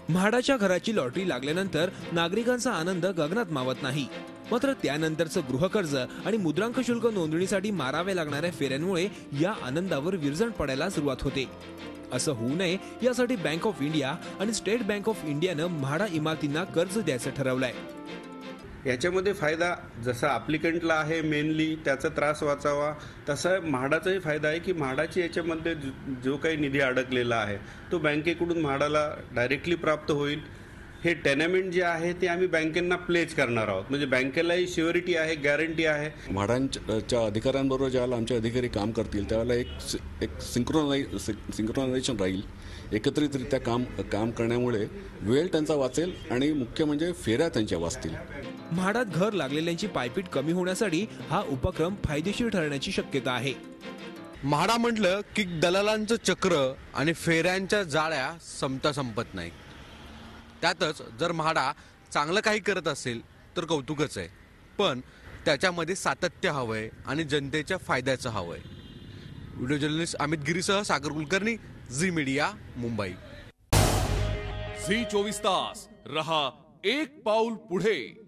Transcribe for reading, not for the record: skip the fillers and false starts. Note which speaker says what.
Speaker 1: म्हाडाच्या घराची लॉटरी लागल्यानंतर नागरिकांचा आनंद गगनात मावत नाही. मात्र त्यानंतरचं गृहकर्ज आणि मुद्रांक शुल्क नोंदणीसाठी मारावे लागणाऱ्या फेऱ्यांमुळे या आनंदावर विरजण पडायला सुरुवात होते. असं होऊ नये यासाठी बँक ऑफ इंडिया आणि स्टेट बँक ऑफ इंडियानं म्हाडा इमारतींना कर्ज द्यायचं ठरवलंय.
Speaker 2: याच्यामध्ये फायदा जसा ॲप्लिकंटला आहे मेनली त्याचा त्रास वाचावा, तसा म्हाडाचाही फायदा आहे की म्हाडाची याच्यामध्ये जो काही निधी अडकलेला आहे तो बँकेकडून म्हाडाला डायरेक्टली प्राप्त होईल. हे टेनामेंट जे आहे ते आम्ही बँकेंना प्लेज करणार आहोत, म्हणजे बँकेलाही श्युरिटी आहे, गॅरंटी आहे.
Speaker 3: म्हाडांच्या अधिकाऱ्यांबरोबर ज्यावेळेला आमचे अधिकारी काम करतील त्यावेळेला एक सिंक्रोनायझेशन राहील. एकत्रितरित्या काम करण्यामुळे वेळ त्यांचा वाचेल आणि मुख्य म्हणजे फेऱ्या त्यांच्या वाचतील.
Speaker 1: म्हाडात घर लागलेल्यांची पायपीट कमी होण्यासाठी हा उपक्रम फायदेशीर ठरण्याची शक्यता आहे.
Speaker 4: म्हाडा म्हटलं की दलालांचं चक्र आणि फेऱ्यांच्या जाळ्या संपत नाही. त्यातच जर म्हाडा चांगलं काही करत असेल तर कौतुकच आहे, पण त्याच्यामध्ये सातत्य हवंय आणि जनतेच्या फायद्याचं हवंय. व्हिडिओ जर्नलिस्ट अमित गिरीसह Sagar Kulkarni, Zee media, Mumbai.
Speaker 5: Zee 24 तास रहा एक पाऊल पुढे.